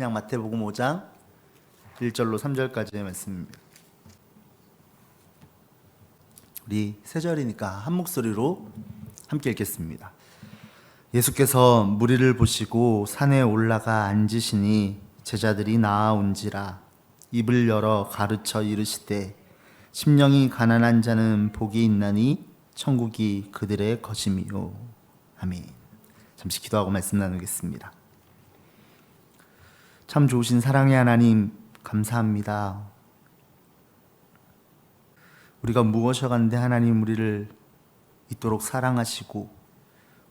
찬양 마태복음 5장 1절로 3절까지의 말씀입니다. 우리 세 절이니까 한 목소리로 함께 읽겠습니다. 예수께서 무리를 보시고 산에 올라가 앉으시니 제자들이 나아온지라 입을 열어 가르쳐 이르시되 심령이 가난한 자는 복이 있나니 천국이 그들의 것임이요. 아멘. 잠시 기도하고 말씀 나누겠습니다. 참 좋으신 사랑의 하나님 감사합니다. 우리가 무엇이어간데 하나님 우리를 이토록 사랑하시고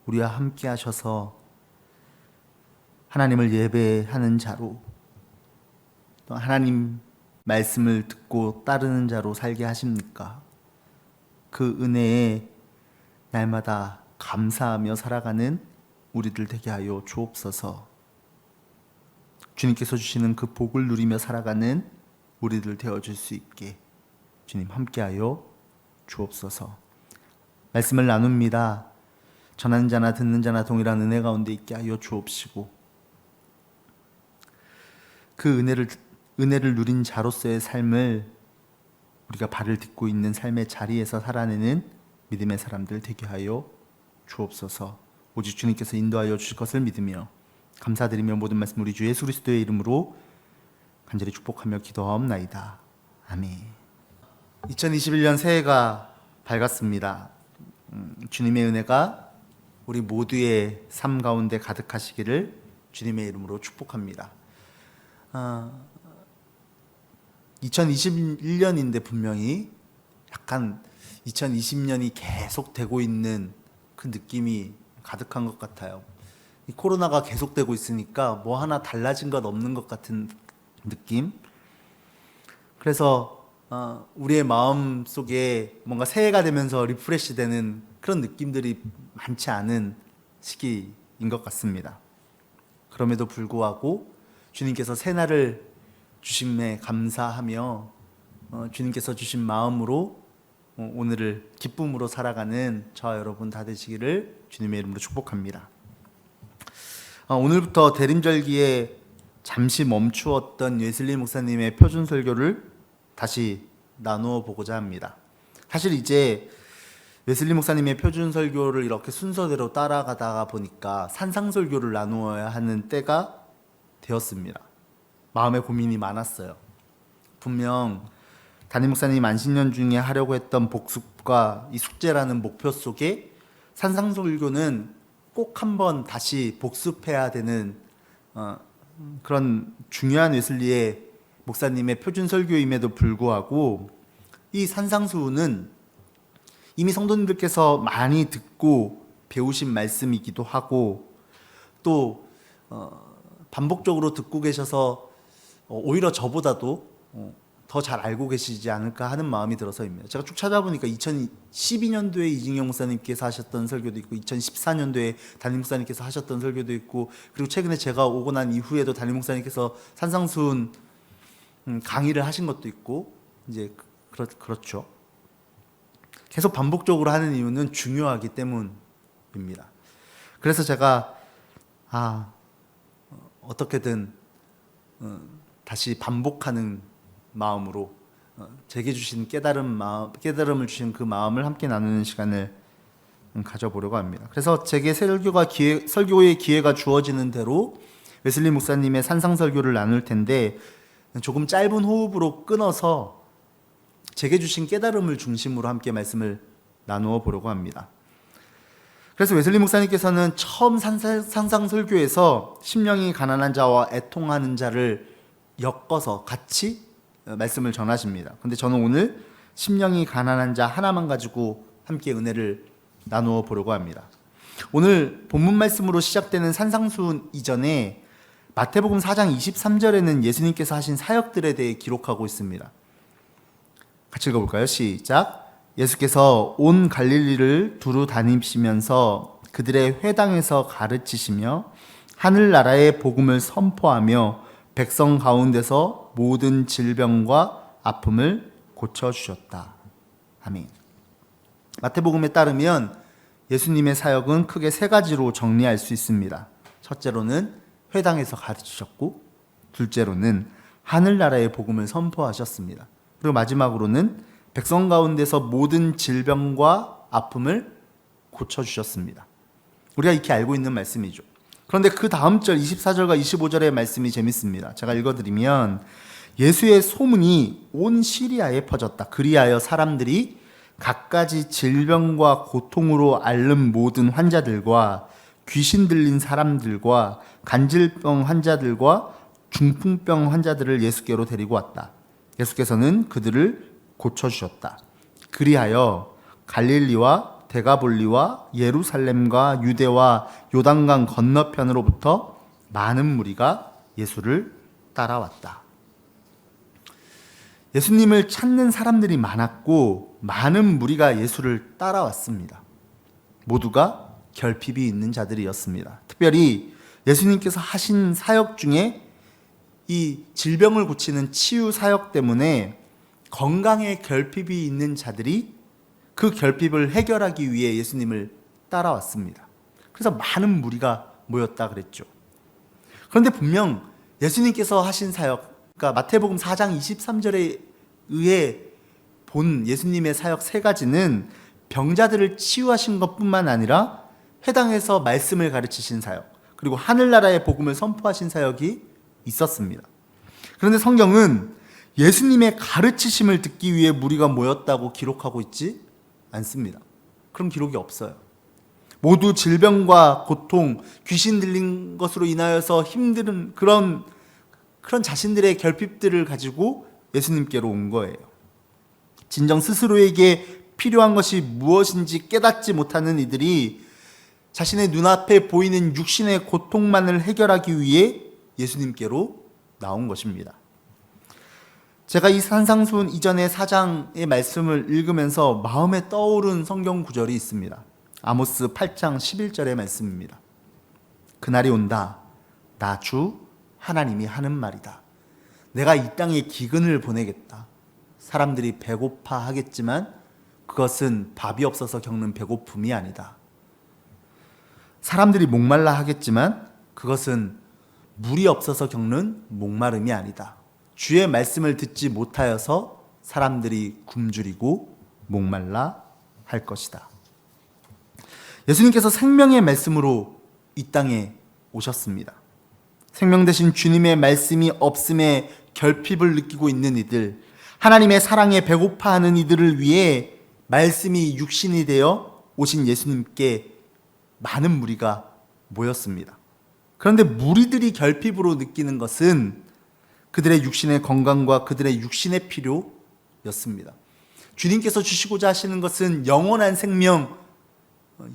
우리와 함께 하셔서 하나님을 예배하는 자로 또 하나님 말씀을 듣고 따르는 자로 살게 하십니까? 그 은혜에 날마다 감사하며 살아가는 우리들 되게 하여 주옵소서. 주님께서 주시는 그 복을 누리며 살아가는 우리들 되어줄 수 있게 주님 함께하여 주옵소서. 말씀을 나눕니다. 전하는 자나 듣는 자나 동일한 은혜 가운데 있게 하여 주옵시고 그 은혜를 누린 자로서의 삶을 우리가 발을 딛고 있는 삶의 자리에서 살아내는 믿음의 사람들 되게 하여 주옵소서. 오직 주님께서 인도하여 주실 것을 믿으며 감사드리며 모든 말씀 우리 주 예수 그리스도의 이름으로 간절히 축복하며 기도하옵나이다. 아멘. 2021년 새해가 밝았습니다. 주님의 은혜가 우리 모두의 삶 가운데 가득하시기를 주님의 이름으로 축복합니다. 2021년인데 분명히 약간 2020년이 계속 되고 있는 그 느낌이 가득한 것 같아요. 이 코로나가 계속되고 있으니까 뭐 하나 달라진 것 없는 것 같은 느낌. 그래서 우리의 마음 속에 뭔가 새해가 되면서 리프레시 되는 그런 느낌들이 많지 않은 시기인 것 같습니다. 그럼에도 불구하고 주님께서 새날을 주심에 감사하며 주님께서 주신 마음으로 오늘을 기쁨으로 살아가는 저와 여러분 다 되시기를 주님의 이름으로 축복합니다. 오늘부터 대림절기에 잠시 멈추었던 웨슬리 목사님의 표준 설교를 다시 나누어 보고자 합니다. 사실 이제 웨슬리 목사님의 표준 설교를 이렇게 순서대로 따라가다가 보니까 산상 설교를 나누어야 하는 때가 되었습니다. 마음에 고민이 많았어요. 분명 담임 목사님 안식년 중에 하려고 했던 복습과 이 숙제라는 목표 속에 산상 설교는 꼭 한번 다시 복습해야 되는 그런 중요한 웨슬리의 목사님의 표준 설교임에도 불구하고 이 산상수훈은 이미 성도님들께서 많이 듣고 배우신 말씀이기도 하고 또 반복적으로 듣고 계셔서 오히려 저보다도 더 잘 알고 계시지 않을까 하는 마음이 들어서입니다. 제가 쭉 찾아보니까 2012년도에 이진경 목사님께서 하셨던 설교도 있고 2014년도에 담임 목사님께서 하셨던 설교도 있고 그리고 최근에 제가 오고 난 이후에도 담임 목사님께서 산상수훈 강의를 하신 것도 있고 이제 그렇죠. 계속 반복적으로 하는 이유는 중요하기 때문입니다. 그래서 제가 어떻게든 다시 반복하는 마음으로 제게 주신 깨달음을 주신 그 마음을 함께 나누는 시간을 가져보려고 합니다. 그래서 제게 설교의 기회가 주어지는 대로 웨슬리 목사님의 산상 설교를 나눌 텐데 조금 짧은 호흡으로 끊어서 제게 주신 깨달음을 중심으로 함께 말씀을 나누어 보려고 합니다. 그래서 웨슬리 목사님께서는 처음 산상 설교에서 심령이 가난한 자와 애통하는 자를 엮어서 같이 말씀을 전하십니다. 근데 저는 오늘 심령이 가난한 자 하나만 가지고 함께 은혜를 나누어 보려고 합니다. 오늘 본문 말씀으로 시작되는 산상수훈 이전에 마태복음 4장 23절에는 예수님께서 하신 사역들에 대해 기록하고 있습니다. 같이 읽어볼까요? 시작. 예수께서 온 갈릴리를 두루 다니시면서 그들의 회당에서 가르치시며 하늘나라의 복음을 선포하며 백성 가운데서 모든 질병과 아픔을 고쳐주셨다. 아멘. 마태복음에 따르면 예수님의 사역은 크게 세 가지로 정리할 수 있습니다. 첫째로는 회당에서 가르치셨고, 둘째로는 하늘나라의 복음을 선포하셨습니다. 그리고 마지막으로는 백성 가운데서 모든 질병과 아픔을 고쳐주셨습니다. 우리가 익히 알고 있는 말씀이죠. 그런데 그 다음 절 24절과 25절의 말씀이 재밌습니다. 제가 읽어드리면 예수의 소문이 온 시리아에 퍼졌다. 그리하여 사람들이 갖가지 질병과 고통으로 앓는 모든 환자들과 귀신 들린 사람들과 간질병 환자들과 중풍병 환자들을 예수께로 데리고 왔다. 예수께서는 그들을 고쳐주셨다. 그리하여 갈릴리와 데가볼리와 예루살렘과 유대와 요단강 건너편으로부터 많은 무리가 예수를 따라왔다. 예수님을 찾는 사람들이 많았고 많은 무리가 예수를 따라왔습니다. 모두가 결핍이 있는 자들이었습니다. 특별히 예수님께서 하신 사역 중에 이 질병을 고치는 치유 사역 때문에 건강에 결핍이 있는 자들이 그 결핍을 해결하기 위해 예수님을 따라왔습니다. 그래서 많은 무리가 모였다 그랬죠. 그런데 분명 예수님께서 하신 사역, 그러니까 마태복음 4장 23절에 의해 본 예수님의 사역 세 가지는 병자들을 치유하신 것뿐만 아니라 해당해서 말씀을 가르치신 사역, 그리고 하늘나라의 복음을 선포하신 사역이 있었습니다. 그런데 성경은 예수님의 가르치심을 듣기 위해 무리가 모였다고 기록하고 있지 않습니다. 그런 기록이 없어요. 모두 질병과 고통, 귀신 들린 것으로 인하여서 힘든 그런 자신들의 결핍들을 가지고 예수님께로 온 거예요. 진정 스스로에게 필요한 것이 무엇인지 깨닫지 못하는 이들이 자신의 눈앞에 보이는 육신의 고통만을 해결하기 위해 예수님께로 나온 것입니다. 제가 이 산상수훈 이전의 4장의 말씀을 읽으면서 마음에 떠오른 성경 구절이 있습니다. 아모스 8장 11절의 말씀입니다. 그날이 온다. 나 주 하나님이 하는 말이다. 내가 이 땅에 기근을 보내겠다. 사람들이 배고파 하겠지만 그것은 밥이 없어서 겪는 배고픔이 아니다. 사람들이 목말라 하겠지만 그것은 물이 없어서 겪는 목마름이 아니다. 주의 말씀을 듣지 못하여서 사람들이 굶주리고 목말라 할 것이다. 예수님께서 생명의 말씀으로 이 땅에 오셨습니다. 생명 대신 주님의 말씀이 없음에 결핍을 느끼고 있는 이들, 하나님의 사랑에 배고파하는 이들을 위해 말씀이 육신이 되어 오신 예수님께 많은 무리가 모였습니다. 그런데 무리들이 결핍으로 느끼는 것은 그들의 육신의 건강과 그들의 육신의 필요였습니다. 주님께서 주시고자 하시는 것은 영원한 생명,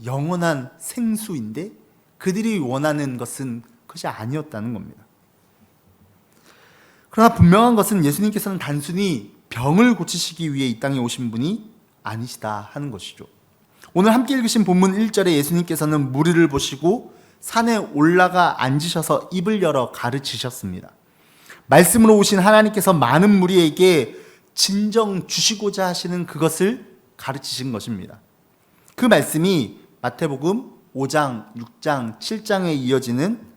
영원한 생수인데 그들이 원하는 것은 그것이 아니었다는 겁니다. 그러나 분명한 것은 예수님께서는 단순히 병을 고치시기 위해 이 땅에 오신 분이 아니시다 하는 것이죠. 오늘 함께 읽으신 본문 1절에 예수님께서는 무리를 보시고 산에 올라가 앉으셔서 입을 열어 가르치셨습니다. 말씀으로 오신 하나님께서 많은 무리에게 진정 주시고자 하시는 그것을 가르치신 것입니다. 그 말씀이 마태복음 5장, 6장, 7장에 이어지는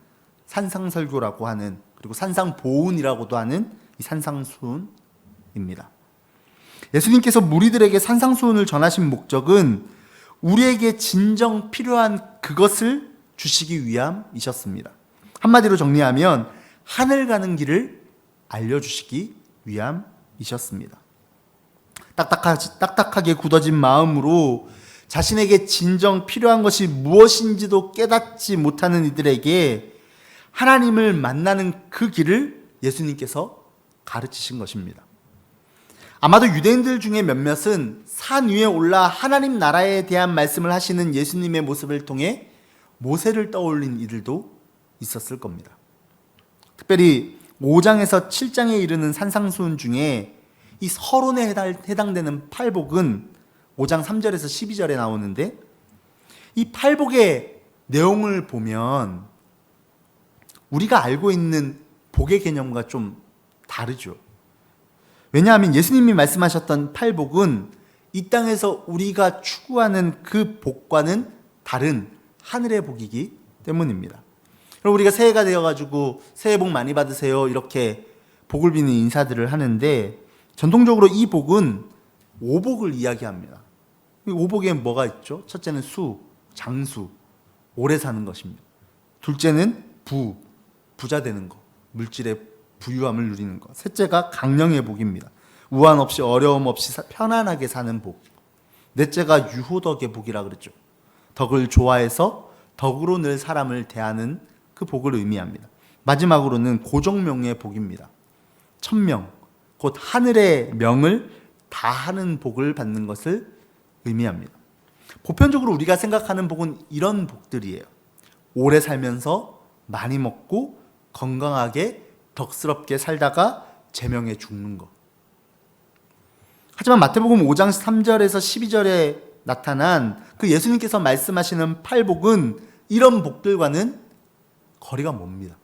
산상설교라고 하는, 그리고 산상보훈이라고도 하는 이 산상수훈입니다. 예수님께서 무리들에게 산상수훈을 전하신 목적은 우리에게 진정 필요한 그것을 주시기 위함이셨습니다. 한마디로 정리하면 하늘 가는 길을 알려주시기 위함이셨습니다. 딱딱하게 굳어진 마음으로 자신에게 진정 필요한 것이 무엇인지도 깨닫지 못하는 이들에게 하나님을 만나는 그 길을 예수님께서 가르치신 것입니다. 아마도 유대인들 중에 몇몇은 산 위에 올라 하나님 나라에 대한 말씀을 하시는 예수님의 모습을 통해 모세를 떠올린 이들도 있었을 겁니다. 특별히 5장에서 7장에 이르는 산상수훈 중에 이 서론에 해당되는 팔복은 5장 3절에서 12절에 나오는데, 이 팔복의 내용을 보면 우리가 알고 있는 복의 개념과 좀 다르죠. 왜냐하면 예수님이 말씀하셨던 팔복은 이 땅에서 우리가 추구하는 그 복과는 다른 하늘의 복이기 때문입니다. 그럼 우리가 새해가 되어가지고 새해 복 많이 받으세요 이렇게 복을 비는 인사들을 하는데, 전통적으로 이 복은 오복을 이야기합니다. 이 오복에 뭐가 있죠? 첫째는 수, 장수, 오래 사는 것입니다. 둘째는 부자 되는 것, 물질의 부유함을 누리는 것. 셋째가 강령의 복입니다. 우한 없이 어려움 없이 편안하게 사는 복. 넷째가 유호덕의 복이라 그랬죠. 덕을 좋아해서 덕으로 늘 사람을 대하는 그 복을 의미합니다. 마지막으로는 고정명의 복입니다. 천명, 곧 하늘의 명을 다하는 복을 받는 것을 의미합니다. 보편적으로 우리가 생각하는 복은 이런 복들이에요. 오래 살면서 많이 먹고 건강하게 덕스럽게 살다가 제명에 죽는 것. 하지만 마태복음 5장 3절에서 12절에 나타난 그 예수님께서 말씀하시는 팔복은 이런 복들과는 거리가 멉니다.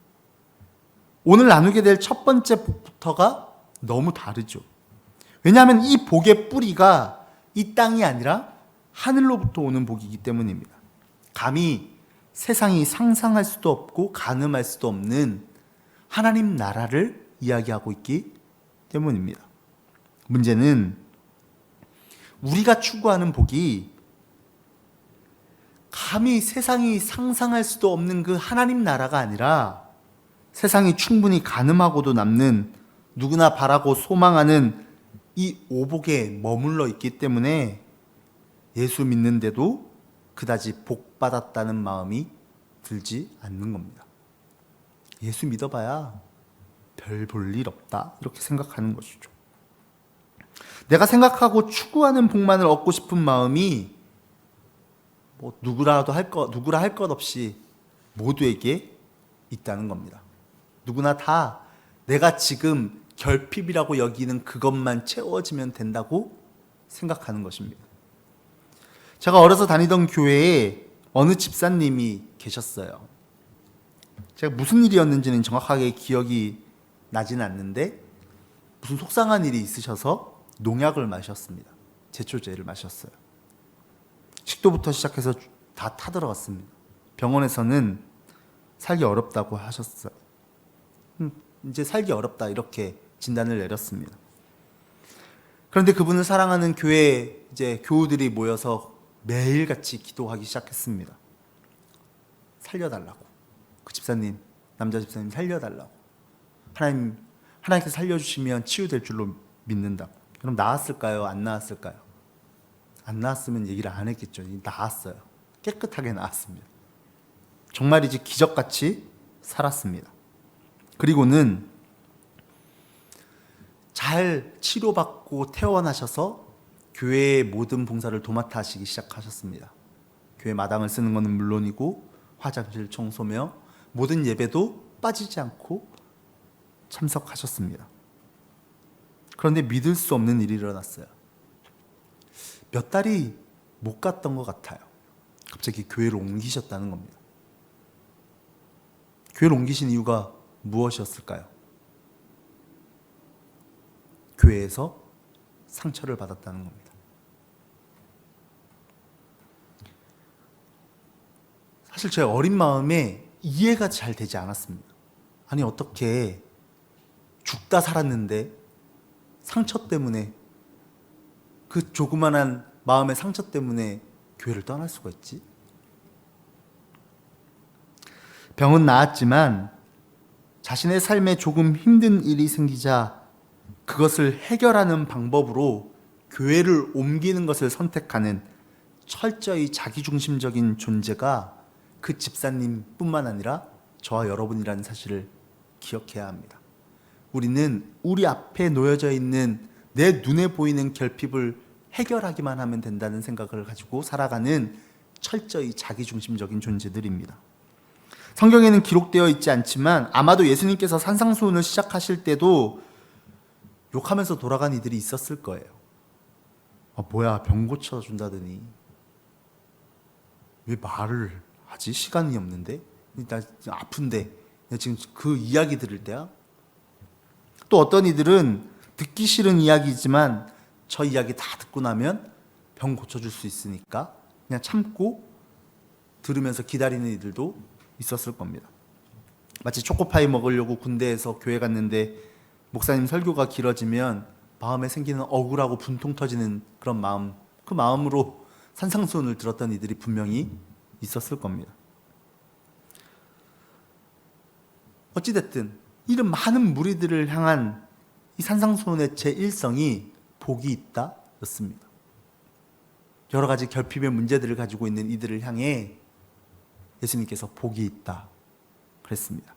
오늘 나누게 될 첫 번째 복부터가 너무 다르죠. 왜냐하면 이 복의 뿌리가 이 땅이 아니라 하늘로부터 오는 복이기 때문입니다. 감히 세상이 상상할 수도 없고 가늠할 수도 없는 하나님 나라를 이야기하고 있기 때문입니다. 문제는 우리가 추구하는 복이 감히 세상이 상상할 수도 없는 그 하나님 나라가 아니라 세상이 충분히 가늠하고도 남는 누구나 바라고 소망하는 이 오복에 머물러 있기 때문에 예수 믿는데도 그다지 복받았다는 마음이 들지 않는 겁니다. 예수 믿어봐야 별 볼 일 없다 이렇게 생각하는 것이죠. 내가 생각하고 추구하는 복만을 얻고 싶은 마음이 누구라 할 것 없이 모두에게 있다는 겁니다. 누구나 다 내가 지금 결핍이라고 여기는 그것만 채워지면 된다고 생각하는 것입니다. 제가 어려서 다니던 교회에 어느 집사님이 계셨어요. 제가 무슨 일이었는지는 정확하게 기억이 나진 않는데 무슨 속상한 일이 있으셔서 농약을 마셨습니다. 제초제를 마셨어요. 식도부터 시작해서 다 타들어갔습니다. 병원에서는 살기 어렵다고 하셨어요. 이제 살기 어렵다 이렇게 진단을 내렸습니다. 그런데 그분을 사랑하는 교회 이제 교우들이 모여서 매일같이 기도하기 시작했습니다. 살려달라고. 그 집사님, 남자 집사님 살려달라고. 하나님께서 살려주시면 치유될 줄로 믿는다. 그럼 나았을까요? 안 나았을까요? 안 나았으면 얘기를 안 했겠죠. 나았어요. 깨끗하게 나았습니다. 정말이지 기적같이 살았습니다. 그리고는 잘 치료받고 퇴원하셔서 교회의 모든 봉사를 도맡아 하시기 시작하셨습니다. 교회 마당을 쓰는 것은 물론이고 화장실 청소며 모든 예배도 빠지지 않고 참석하셨습니다. 그런데 믿을 수 없는 일이 일어났어요. 몇 달이 못 갔던 것 같아요. 갑자기 교회를 옮기셨다는 겁니다. 교회를 옮기신 이유가 무엇이었을까요? 교회에서 상처를 받았다는 겁니다. 사실 제 어린 마음에 이해가 잘 되지 않았습니다. 아니 어떻게 죽다 살았는데 상처 때문에, 그 조그만한 마음의 상처 때문에 교회를 떠날 수가 있지? 병은 나았지만 자신의 삶에 조금 힘든 일이 생기자 그것을 해결하는 방법으로 교회를 옮기는 것을 선택하는 철저히 자기중심적인 존재가 그 집사님뿐만 아니라 저와 여러분이라는 사실을 기억해야 합니다. 우리는 우리 앞에 놓여져 있는 내 눈에 보이는 결핍을 해결하기만 하면 된다는 생각을 가지고 살아가는 철저히 자기중심적인 존재들입니다. 성경에는 기록되어 있지 않지만 아마도 예수님께서 산상수훈을 시작하실 때도 욕하면서 돌아간 이들이 있었을 거예요. 뭐야 병 고쳐준다더니 왜 말을 하지? 시간이 없는데? 나 아픈데 나 지금 그 이야기 들을 때야? 또 어떤 이들은 듣기 싫은 이야기지만 저 이야기 다 듣고 나면 병 고쳐줄 수 있으니까 그냥 참고 들으면서 기다리는 이들도 있었을 겁니다. 마치 초코파이 먹으려고 군대에서 교회 갔는데 목사님 설교가 길어지면 마음에 생기는 억울하고 분통 터지는 그런 마음, 그 마음으로 산상수훈을 들었던 이들이 분명히 있었을 겁니다. 어찌됐든 이런 많은 무리들을 향한 이 산상수훈의 제1성이 복이 있다 였습니다. 여러 가지 결핍의 문제들을 가지고 있는 이들을 향해 예수님께서 복이 있다 그랬습니다.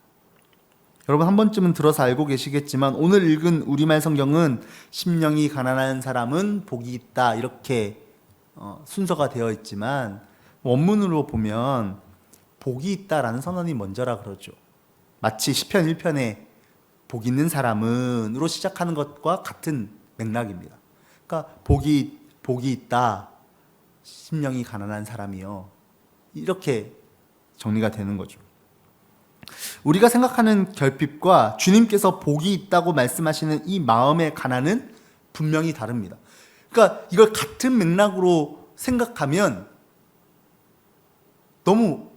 여러분 한 번쯤은 들어서 알고 계시겠지만 오늘 읽은 우리말 성경은 심령이 가난한 사람은 복이 있다 이렇게 순서가 되어 있지만 원문으로 보면 복이 있다라는 선언이 먼저라 그러죠. 마치 시편 1편에 복 있는 사람은으로 시작하는 것과 같은 맥락입니다. 그러니까 복이 있다, 심령이 가난한 사람이요, 이렇게 정리가 되는 거죠. 우리가 생각하는 결핍과 주님께서 복이 있다고 말씀하시는 이 마음의 가난은 분명히 다릅니다. 그러니까 이걸 같은 맥락으로 생각하면 너무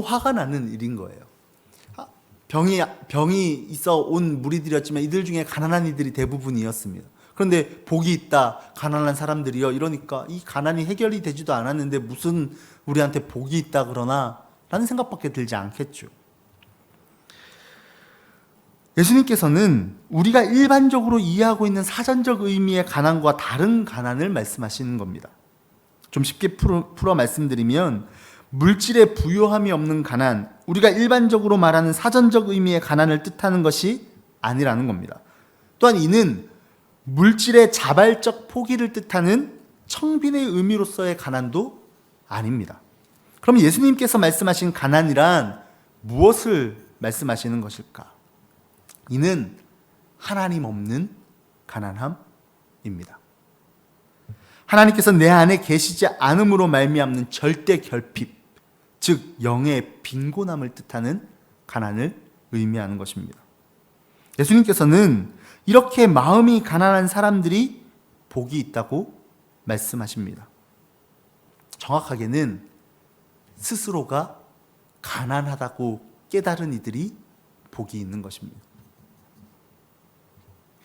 화가 나는 일인 거예요. 병이 있어 온 무리들이었지만 이들 중에 가난한 이들이 대부분이었습니다. 그런데 복이 있다, 가난한 사람들이요 이러니까 이 가난이 해결이 되지도 않았는데 무슨 우리한테 복이 있다 그러나 라는 생각밖에 들지 않겠죠. 예수님께서는 우리가 일반적으로 이해하고 있는 사전적 의미의 가난과 다른 가난을 말씀하시는 겁니다. 좀 쉽게 풀어 말씀드리면 물질의 부요함이 없는 가난, 우리가 일반적으로 말하는 사전적 의미의 가난을 뜻하는 것이 아니라는 겁니다. 또한 이는 물질의 자발적 포기를 뜻하는 청빈의 의미로서의 가난도 아닙니다. 그럼 예수님께서 말씀하신 가난이란 무엇을 말씀하시는 것일까? 이는 하나님 없는 가난함입니다. 하나님께서 내 안에 계시지 않음으로 말미암는 절대 결핍, 즉 영의 빈곤함을 뜻하는 가난을 의미하는 것입니다. 예수님께서는 이렇게 마음이 가난한 사람들이 복이 있다고 말씀하십니다. 정확하게는 스스로가 가난하다고 깨달은 이들이 복이 있는 것입니다.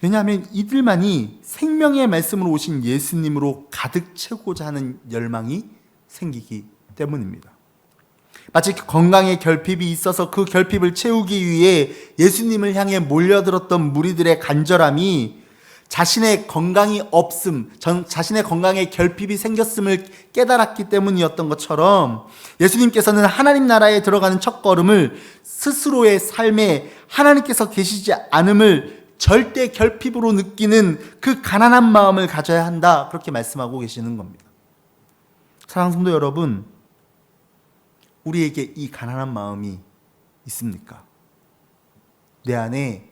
왜냐하면 이들만이 생명의 말씀으로 오신 예수님으로 가득 채우고자 하는 열망이 생기기 때문입니다. 마치 건강에 결핍이 있어서 그 결핍을 채우기 위해 예수님을 향해 몰려들었던 무리들의 간절함이 자신의 건강이 없음, 자신의 건강에 결핍이 생겼음을 깨달았기 때문이었던 것처럼 예수님께서는 하나님 나라에 들어가는 첫걸음을 스스로의 삶에 하나님께서 계시지 않음을 절대 결핍으로 느끼는 그 가난한 마음을 가져야 한다, 그렇게 말씀하고 계시는 겁니다. 사랑하는 성도 여러분, 우리에게 이 가난한 마음이 있습니까? 내 안에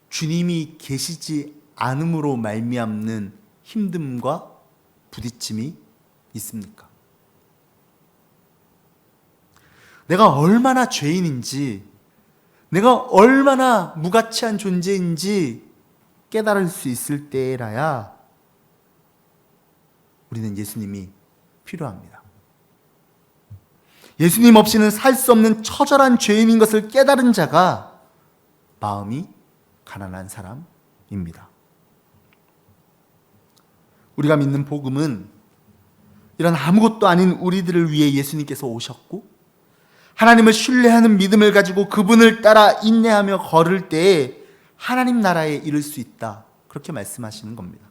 주님이 계시지 않음으로 말미암는 힘듦과 부딪힘이 있습니까? 내가 얼마나 죄인인지, 내가 얼마나 무가치한 존재인지 깨달을 수 있을 때라야 우리는 예수님이 필요합니다. 예수님 없이는 살 수 없는 처절한 죄인인 것을 깨달은 자가 마음이 가난한 사람입니다. 우리가 믿는 복음은 이런 아무것도 아닌 우리들을 위해 예수님께서 오셨고 하나님을 신뢰하는 믿음을 가지고 그분을 따라 인내하며 걸을 때에 하나님 나라에 이를 수 있다, 그렇게 말씀하시는 겁니다.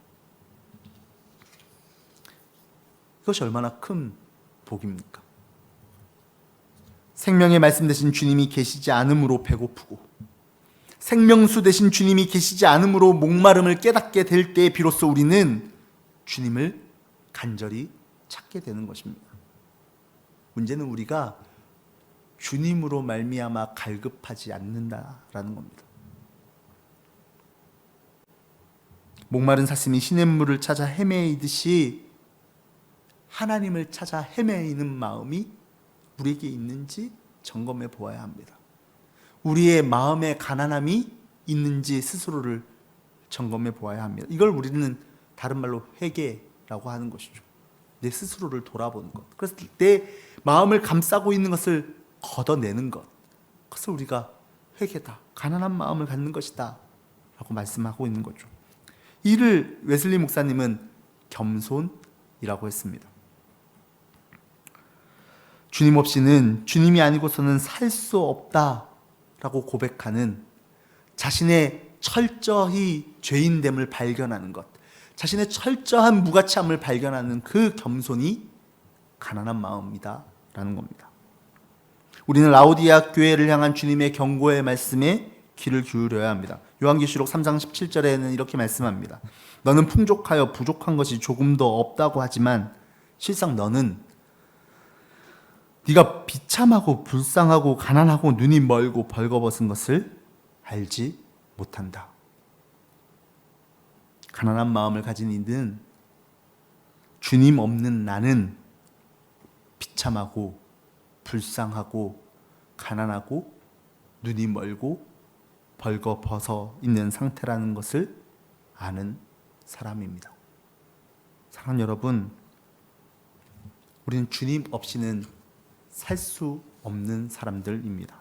이것이 얼마나 큰 복입니까? 생명의 말씀 되신 주님이 계시지 않음으로 배고프고 생명수 되신 주님이 계시지 않음으로 목마름을 깨닫게 될 때에 비로소 우리는 주님을 간절히 찾게 되는 것입니다. 문제는 우리가 주님으로 말미암아 갈급하지 않는다라는 겁니다. 목마른 사슴이 시냇물을 찾아 헤매이듯이 하나님을 찾아 헤매이는 마음이 우리에게 있는지 점검해 보아야 합니다. 우리의 마음의 가난함이 있는지 스스로를 점검해 보아야 합니다. 이걸 우리는 다른 말로 회개라고 하는 것이죠. 내 스스로를 돌아보는 것. 그래서 내 마음을 감싸고 있는 것을 걷어내는 것. 그것을 우리가 회개다. 가난한 마음을 갖는 것이다. 라고 말씀하고 있는 거죠. 이를 웨슬리 목사님은 겸손이라고 했습니다. 주님 없이는 주님이 아니고서는 살 수 없다라고 고백하는 자신의 철저히 죄인됨을 발견하는 것, 자신의 철저한 무가치함을 발견하는 그 겸손이 가난한 마음이다 라는 겁니다. 우리는 라오디아 교회를 향한 주님의 경고의 말씀에 귀를 기울여야 합니다. 요한계시록 3장 17절에는 이렇게 말씀합니다. 너는 풍족하여 부족한 것이 조금도 없다고 하지만 실상 너는 네가 비참하고 불쌍하고 가난하고 눈이 멀고 벌거벗은 것을 알지 못한다. 가난한 마음을 가진 이는 주님 없는 나는 비참하고 불쌍하고 가난하고 눈이 멀고 벌거벗어 있는 상태라는 것을 아는 사람입니다. 사랑하는 여러분, 우리는 주님 없이는 살 수 없는 사람들입니다.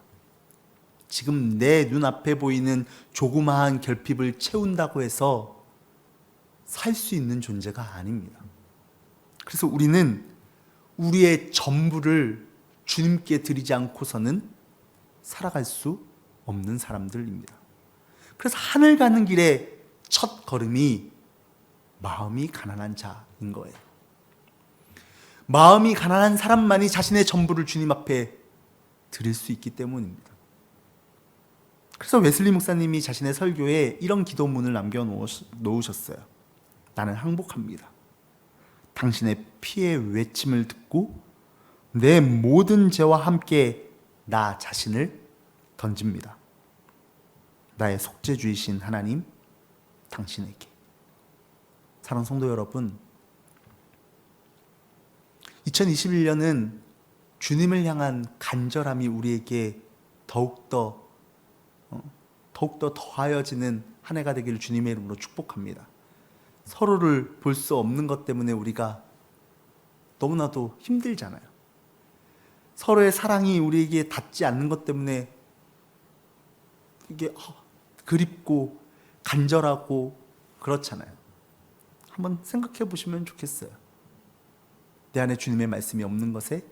지금 내 눈앞에 보이는 조그마한 결핍을 채운다고 해서 살 수 있는 존재가 아닙니다. 그래서 우리는 우리의 전부를 주님께 드리지 않고서는 살아갈 수 없는 사람들입니다. 그래서 하늘 가는 길의 첫 걸음이 마음이 가난한 자인 거예요. 마음이 가난한 사람만이 자신의 전부를 주님 앞에 드릴 수 있기 때문입니다. 그래서 웨슬리 목사님이 자신의 설교에 이런 기도문을 남겨놓으셨어요. 나는 항복합니다. 당신의 피의 외침을 듣고 내 모든 죄와 함께 나 자신을 던집니다. 나의 속죄주이신 하나님, 당신에게. 사랑하는 성도 여러분, 2021년은 주님을 향한 간절함이 우리에게 더욱더 더하여지는 한 해가 되기를 주님의 이름으로 축복합니다. 서로를 볼 수 없는 것 때문에 우리가 너무나도 힘들잖아요. 서로의 사랑이 우리에게 닿지 않는 것 때문에 이게 그립고 간절하고 그렇잖아요. 한번 생각해 보시면 좋겠어요. 내 안에 주님의 말씀이 없는 것에,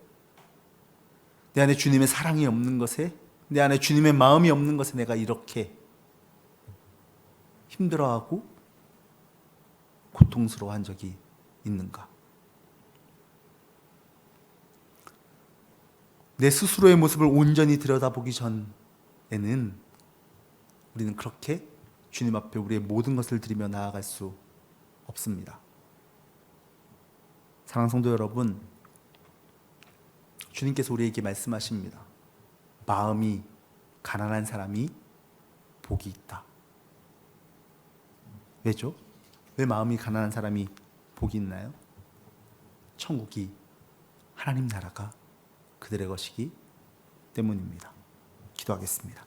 내 안에 주님의 사랑이 없는 것에, 내 안에 주님의 마음이 없는 것에 내가 이렇게 힘들어하고 고통스러워한 적이 있는가? 내 스스로의 모습을 온전히 들여다보기 전에는 우리는 그렇게 주님 앞에 우리의 모든 것을 드리며 나아갈 수 없습니다. 사랑하는 성도 여러분, 주님께서 우리에게 말씀하십니다. 마음이 가난한 사람이 복이 있다. 왜죠? 왜 마음이 가난한 사람이 복이 있나요? 천국이, 하나님 나라가 그들의 것이기 때문입니다. 기도하겠습니다.